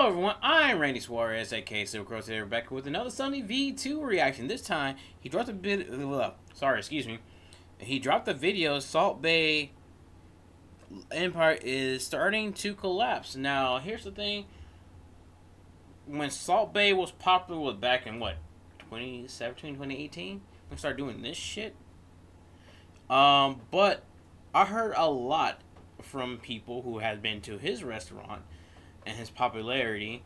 everyone, I'm Randy Suarez, aka Silver Crow, today we're back with another Sunny V2 reaction. This time, he dropped a bit. Excuse me. He dropped the video. Salt Bae Empire is starting to collapse. Now, here's the thing. When Salt Bae was popular, was back in what, 2017, 2018? We started doing this shit. But I heard a lot from people who had been to his restaurant and his popularity.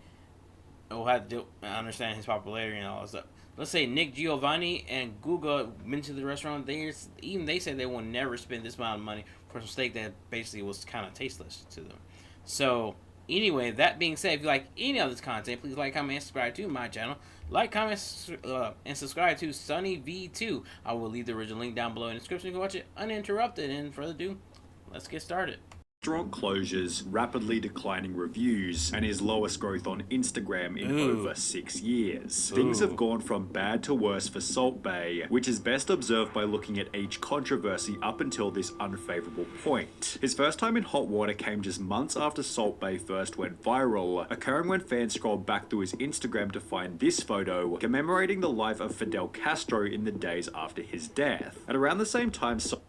Will have to understand his popularity and all that stuff. Let's say Nick Giovanni and Guga been to the restaurant. They said they will never spend this amount of money for some steak that basically was kind of tasteless to them. So anyway, that being said, if you like any of this content, please like, comment, and subscribe to my channel. Like, comment, and subscribe to Sunny V2. I will leave the original link down below in the description. You can watch it uninterrupted. And further ado, let's get started. Restaurant closures, rapidly declining reviews, and his lowest growth on Instagram in over 6 years. Things have gone from bad to worse for Salt Bae, which is best observed by looking at each controversy up until this unfavorable point. His first time in hot water came just months after Salt Bae first went viral, occurring when fans scrolled back through his Instagram to find this photo commemorating the life of Fidel Castro in the days after his death. At around the same time, Salt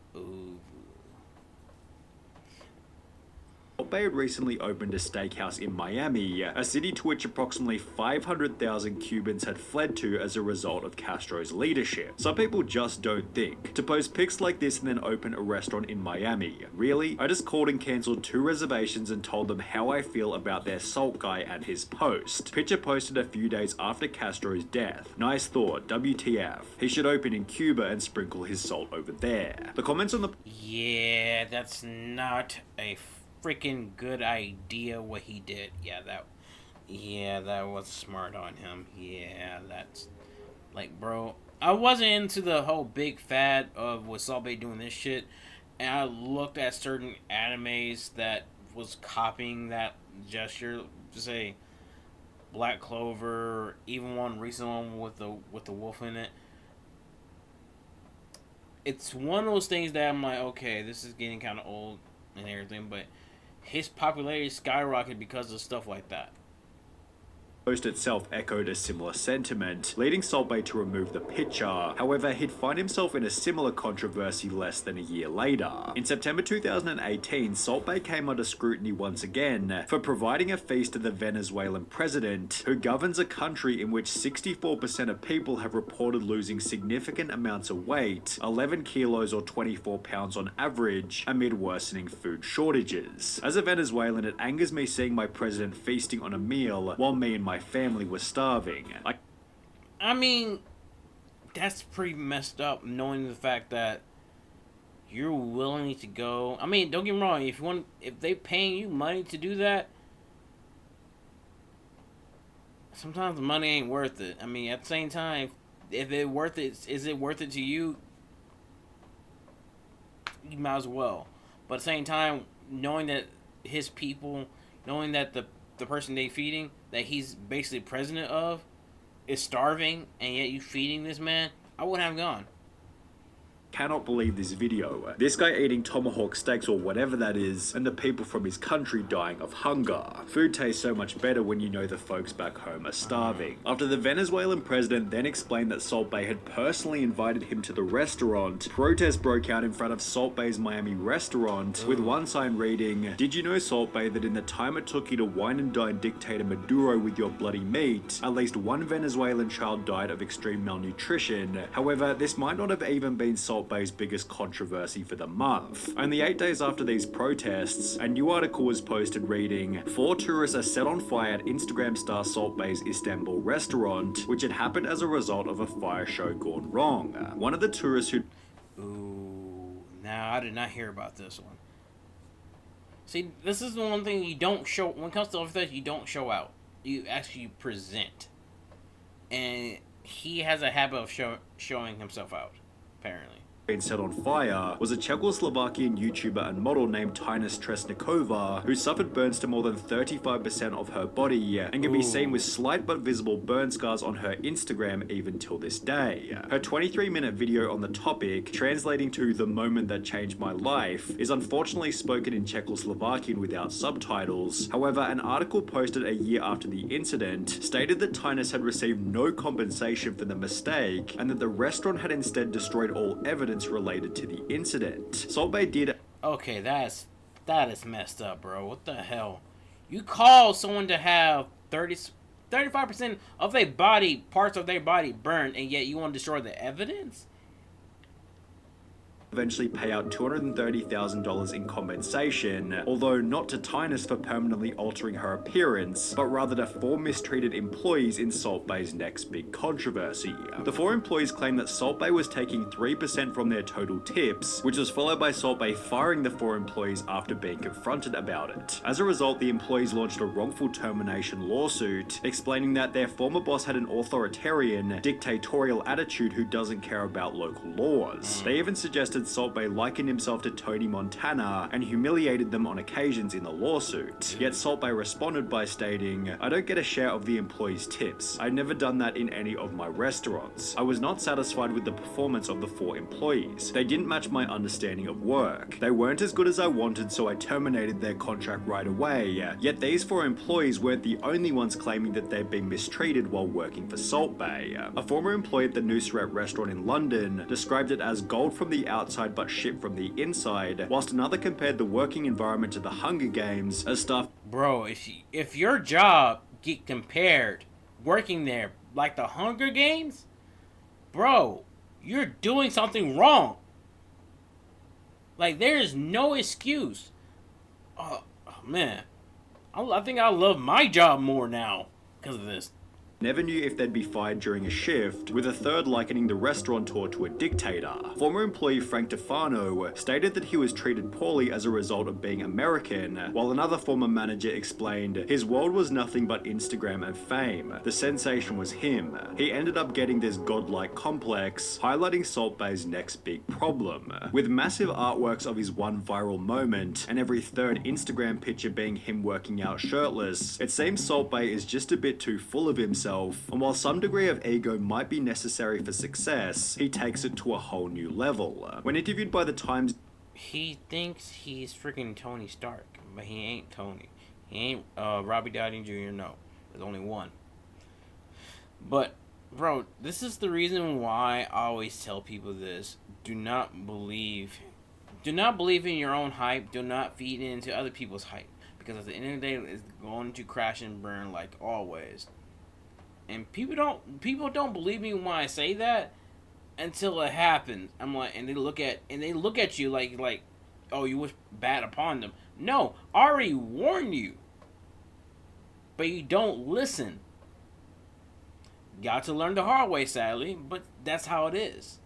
Bae had recently opened a steakhouse in Miami, a city to which approximately 500,000 Cubans had fled to as a result of Castro's leadership. Some people just don't think. To post pics like this and then open a restaurant in Miami. Really? I just called and cancelled 2 reservations and told them how I feel about their salt guy and his post. Picture posted a few days after Castro's death. Nice thought, WTF. He should open in Cuba and sprinkle his salt over there. The comments on the... Yeah, that's not a freaking good idea what he did. Yeah, that was smart on him. Yeah, that's like, bro, I wasn't into the whole big fad of with Salt Bae doing this shit, and I looked at certain animes that was copying that gesture. Say Black Clover, even one recent one with the wolf in it. It's one of those things that I'm like, okay, this is getting kind of old and everything, but his popularity skyrocketed because of stuff like that. Post itself echoed a similar sentiment, leading Salt Bae to remove the picture. However, he'd find himself in a similar controversy less than a year later. In September 2018, Salt Bae came under scrutiny once again for providing a feast to the Venezuelan president, who governs a country in which 64% of people have reported losing significant amounts of weight, 11 kilos or 24 pounds on average, amid worsening food shortages. As a Venezuelan, it angers me seeing my president feasting on a meal while me and my family was starving. I mean, that's pretty messed up, knowing the fact that you're willing to go. I mean, don't get me wrong. If they paying you money to do that, sometimes the money ain't worth it. I mean, at the same time, if it worth it, is it worth it to you? You might as well. But at the same time, knowing that his people, knowing that the person they feeding, that he's basically president of, is starving, and yet you feeding this man, I wouldn't have gone. Cannot believe this video. This guy eating tomahawk steaks or whatever that is, and the people from his country dying of hunger. Food tastes so much better when you know the folks back home are starving. After the Venezuelan president then explained that Salt Bae had personally invited him to the restaurant, protests broke out in front of Salt Bae's Miami restaurant, with one sign reading, "Did you know, Salt Bae, that in the time it took you to wine and dine dictator Maduro with your bloody meat, at least one Venezuelan child died of extreme malnutrition. However, this might not have even been Salt Bae's biggest controversy for the month. Only 8 days after these protests, a new article was posted reading, 4 tourists are set on fire at Instagram star Salt Bae's Istanbul restaurant, which had happened as a result of a fire show gone wrong. One of the tourists who... Ooh, now I did not hear about this one. See, this is the one thing you don't show, when it comes to everything, you don't show out. You actually present. And he has a habit of showing himself out, apparently. been set on fire was a Czechoslovakian YouTuber and model named Tinus Tresnikova, who suffered burns to more than 35% of her body and can be seen with slight but visible burn scars on her Instagram even till this day. Her 23-minute video on the topic, translating to "the moment that changed my life," is unfortunately spoken in Czechoslovakian without subtitles. However, an article posted a year after the incident stated that Tinus had received no compensation for the mistake and that the restaurant had instead destroyed all evidence related to the incident. Salt Bae did. Okay, that is messed up, bro. What the hell? You call someone to have 35% of their body, parts of their body burned, and yet you want to destroy the evidence? Eventually pay out $230,000 in compensation, although not to Tinus for permanently altering her appearance, but rather to 4 mistreated employees in Salt Bae's next big controversy. The 4 employees claim that Salt Bae was taking 3% from their total tips, which was followed by Salt Bae firing the 4 employees after being confronted about it. As a result, the employees launched a wrongful termination lawsuit, explaining that their former boss had an authoritarian, dictatorial attitude who doesn't care about local laws. They even suggested Salt Bae likened himself to Tony Montana and humiliated them on occasions in the lawsuit. Yet Salt Bae responded by stating, "I don't get a share of the employees' tips. I've never done that in any of my restaurants. I was not satisfied with the performance of the 4 employees. They didn't match my understanding of work. They weren't as good as I wanted, so I terminated their contract right away." Yet these 4 employees weren't the only ones claiming that they'd been mistreated while working for Salt Bae. A former employee at the Nusret restaurant in London described it as gold from the outside but shit from the inside, whilst another compared the working environment to the Hunger Games as stuff. Bro, if your job get compared working there like the Hunger Games, bro, you're doing something wrong. Like, there is no excuse. Oh man, I think I love my job more now because of this. Never knew if they'd be fired during a shift, with a third likening the restaurateur to a dictator. Former employee Frank Tefano stated that he was treated poorly as a result of being American, while another former manager explained his world was nothing but Instagram and fame. The sensation was him. He ended up getting this godlike complex, highlighting Salt Bae's next big problem. With massive artworks of his one viral moment, and every third Instagram picture being him working out shirtless, it seems Salt Bae is just a bit too full of himself. And while some degree of ego might be necessary for success, he takes it to a whole new level. When interviewed by the Times, he thinks he's freaking Tony Stark, but he ain't Tony. He ain't Robbie Downey Jr. No, there's only one. But bro, this is the reason why I always tell people this: do not believe in your own hype. Do not feed into other people's hype, because at the end of the day, it's going to crash and burn like always. And people don't believe me when I say that until it happens. I'm like, and they look at you like, oh, you wish bad upon them. No, I already warned you, but you don't listen. Got to learn the hard way, sadly, but that's how it is.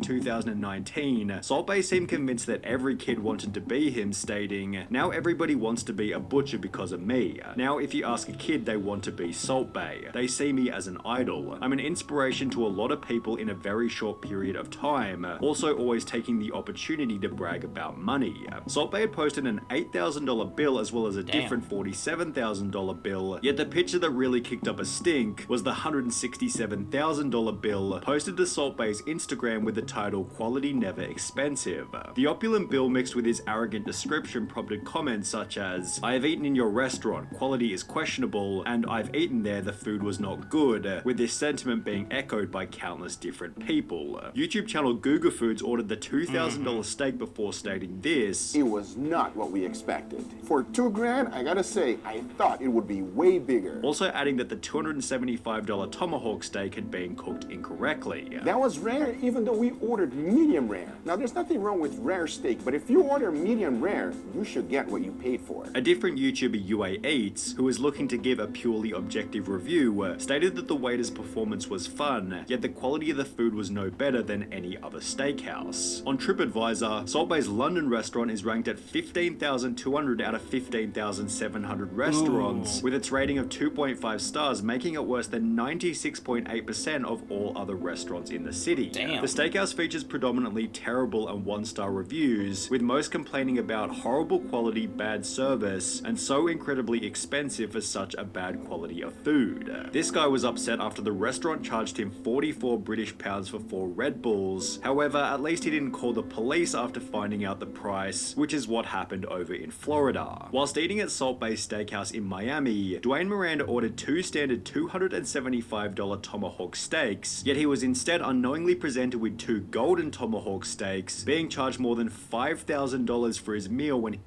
2019, Salt Bae seemed convinced that every kid wanted to be him, stating, "Now everybody wants to be a butcher because of me. Now if you ask a kid, they want to be Salt Bae. They see me as an idol. I'm an inspiration to a lot of people in a very short period of time, also always taking the opportunity to brag about money." Salt Bae had posted an $8,000 bill as well as a different $47,000 bill, yet the picture that really kicked up a stink was the $167,000 bill posted to Salt Bae's Instagram with the title "Quality Never Expensive." The opulent bill mixed with his arrogant description prompted comments such as, "I have eaten in your restaurant, quality is questionable, and I've eaten there, the food was not good," with this sentiment being echoed by countless different people. YouTube channel Google Foods ordered the $2,000 steak before stating this: "It was not what we expected. For $2,000, I gotta say, I thought it would be way bigger." Also adding that the $275 tomahawk steak had been cooked incorrectly. "That was rare even though we ordered medium rare. Now there's nothing wrong with rare steak, but if you order medium rare, you should get what you paid for." A different YouTuber, UA Eats, who was looking to give a purely objective review, stated that the waiter's performance was fun, yet the quality of the food was no better than any other steakhouse. On TripAdvisor, Salt Bae's London restaurant is ranked at 15,200 out of 15,700 restaurants, with its rating of 2.5 stars, making it worse than 96.8% of all other restaurants in the city. Damn. The steakhouse Steakhouse features predominantly terrible and one-star reviews, with most complaining about horrible quality, bad service, and so incredibly expensive for such a bad quality of food. This guy was upset after the restaurant charged him 44 British pounds for 4 Red Bulls. However, at least he didn't call the police after finding out the price, which is what happened over in Florida. Whilst eating at Salt Bae Steakhouse in Miami, Dwayne Miranda ordered 2 standard $275 tomahawk steaks, yet he was instead unknowingly presented with 2 golden tomahawk steaks, being charged more than $5,000 for his meal when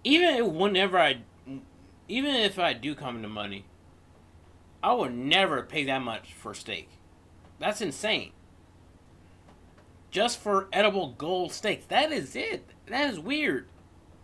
even if I do come into money, I would never pay that much for steak. That's insane. Just for edible gold steaks. That is it. That is weird.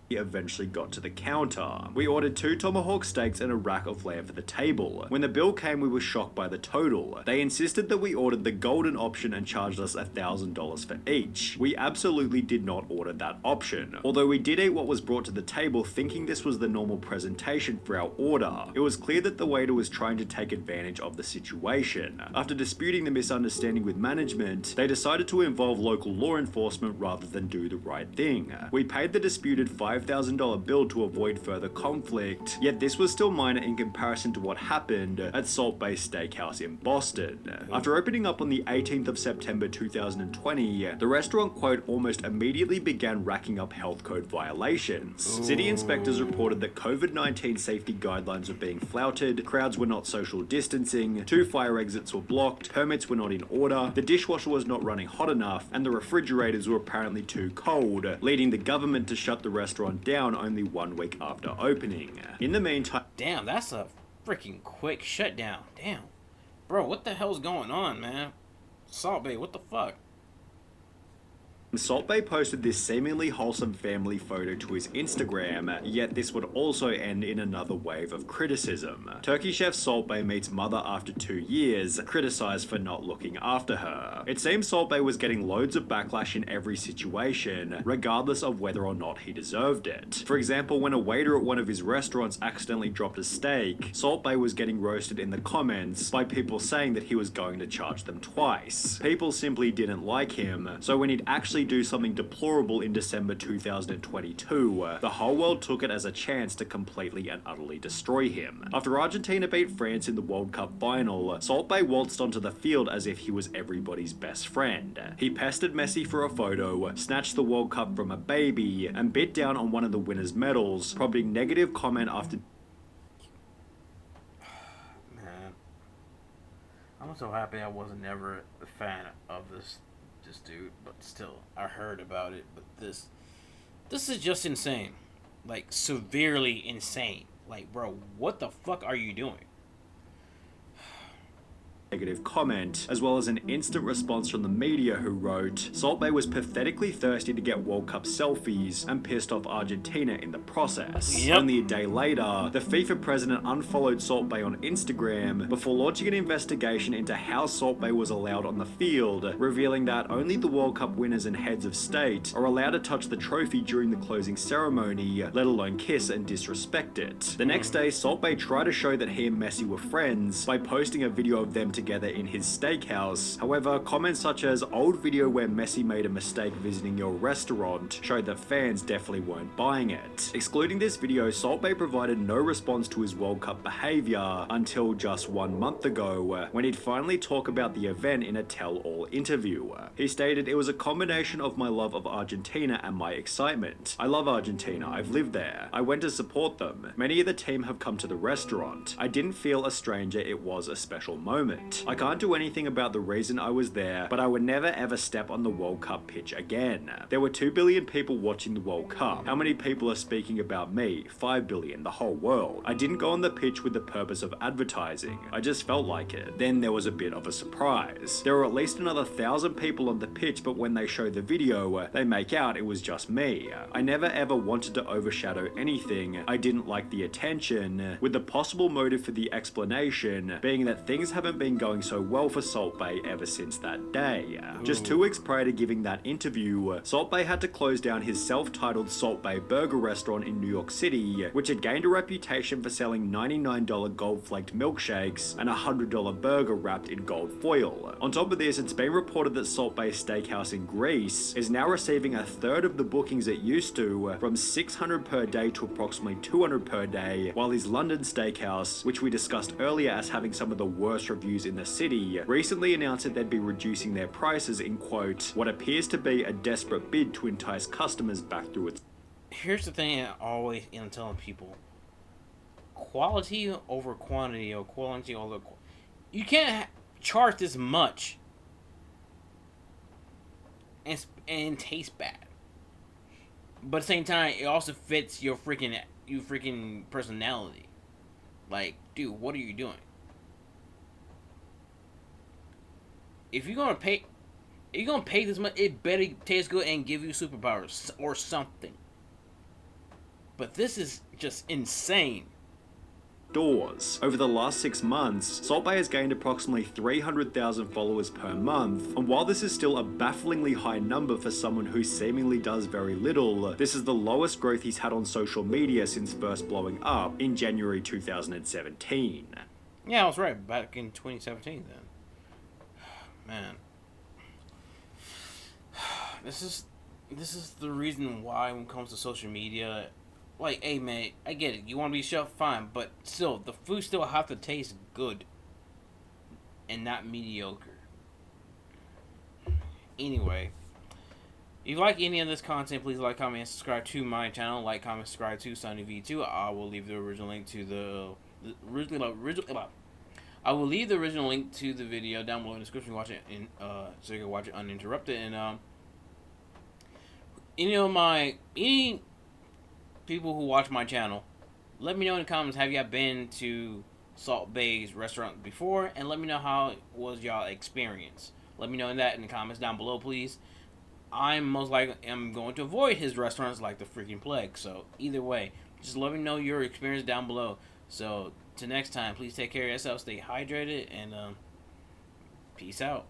he eventually got to the counter. We ordered 2 tomahawk steaks and a rack of lamb for the table. When the bill came, we were shocked by the total. They insisted that we ordered the golden option and charged us $1,000 for each. We absolutely did not order that option. Although we did eat what was brought to the table thinking this was the normal presentation for our order, it was clear that the waiter was trying to take advantage of the situation. After disputing the misunderstanding with management, they decided to involve local law enforcement rather than do the right thing. We paid the disputed $5,000 bill to avoid further conflict, yet this was still minor in comparison to what happened at Salt Bae Steakhouse in Boston. After opening up on the 18th of September 2020, the restaurant, quote, almost immediately began racking up health code violations. City inspectors reported that COVID-19 safety guidelines were being flouted, crowds were not social distancing, 2 fire exits were blocked, permits were not in order, the dishwasher was not running hot enough, and the refrigerators were apparently too cold, leading the government to shut the restaurant down only 1 week after opening. In the meantime, Damn, that's a freaking quick shutdown. Damn. Bro, what the hell's going on, man? Salt Bae, what the fuck? Salt Bae posted this seemingly wholesome family photo to his Instagram, yet this would also end in another wave of criticism. Turkey chef Salt Bae meets mother after 2 years, criticized for not looking after her. It seems Salt Bae was getting loads of backlash in every situation, regardless of whether or not he deserved it. For example, when a waiter at one of his restaurants accidentally dropped a steak, Salt Bae was getting roasted in the comments by people saying that he was going to charge them twice. People simply didn't like him, so when he'd actually do something deplorable in December 2022, the whole world took it as a chance to completely and utterly destroy him. After Argentina beat France in the World Cup final, Salt Bae waltzed onto the field as if he was everybody's best friend. He pestered Messi for a photo, snatched the World Cup from a baby, and bit down on one of the winner's medals, prompting negative comment after. Man, I'm so happy I wasn't ever a fan of this dude, but still, I heard about it. But this is just insane, like severely insane. Like, bro, what the fuck are you doing? Negative comment, as well as an instant response from the media who wrote, Salt Bae was pathetically thirsty to get World Cup selfies and pissed off Argentina in the process. Yep. Only a day later, the FIFA president unfollowed Salt Bae on Instagram before launching an investigation into how Salt Bae was allowed on the field, revealing that only the World Cup winners and heads of state are allowed to touch the trophy during the closing ceremony, let alone kiss and disrespect it. The next day, Salt Bae tried to show that he and Messi were friends by posting a video of them together in his steakhouse. However, comments such as old video where Messi made a mistake visiting your restaurant showed that fans definitely weren't buying it. Excluding this video, Salt Bae provided no response to his World Cup behavior until just 1 month ago, when he'd finally talk about the event in a tell-all interview. He stated, "It was a combination of my love of Argentina and my excitement. I love Argentina, I've lived there. I went to support them. Many of the team have come to the restaurant. I didn't feel a stranger, it was a special moment. I can't do anything about the reason I was there, but I would never ever step on the World Cup pitch again. There were 2 billion people watching the World Cup. How many people are speaking about me? 5 billion, the whole world. I didn't go on the pitch with the purpose of advertising. I just felt like it. Then there was a bit of a surprise. There were at least another 1,000 people on the pitch, but when they show the video, they make out it was just me. I never ever wanted to overshadow anything. I didn't like the attention, with the possible motive for the explanation being that things haven't been going so well for Salt Bae ever since that day. Just 2 weeks prior to giving that interview, Salt Bae had to close down his self-titled Salt Bae Burger restaurant in New York City, which had gained a reputation for selling $99 gold-flaked milkshakes and a $100 burger wrapped in gold foil. On top of this, it's been reported that Salt Bae Steakhouse in Greece is now receiving a third of the bookings it used to, from 600 per day to approximately 200 per day, while his London steakhouse, which we discussed earlier as having some of the worst reviews in the city, recently announced that they'd be reducing their prices in, quote, what appears to be a desperate bid to entice customers back through its... Here's the thing I always am telling people. Quality over quantity, or quality over... You can't charge this much and taste bad. But at the same time, it also fits your freaking personality. Like, dude, what are you doing? If you're gonna pay this much, it better taste good and give you superpowers or something. But this is just insane. Doors. Over the last 6 months, Salt Bae has gained approximately 300,000 followers per month, and while this is still a bafflingly high number for someone who seemingly does very little, this is the lowest growth he's had on social media since first blowing up in January 2017. Yeah, I was right, back in 2017 then. Man. This is the reason why when it comes to social media, like, hey man, I get it. You want to be shelf, fine, but still, the food still have to taste good and not mediocre. Anyway, if you like any of this content, please like, comment, and subscribe to my channel. Like, comment, subscribe to Sunny V2. I will leave the original link to I will leave the original link to the video down below in the description. Watch it so you can watch it uninterrupted. And any people who watch my channel, let me know in the comments, have y'all been to Salt Bae's restaurant before, and let me know how was y'all experience. Let me know that in the comments down below, please. I'm most likely going to avoid his restaurants like the freaking plague. So either way, just let me know your experience down below. So till next time, please take care of yourself, stay hydrated, and peace out.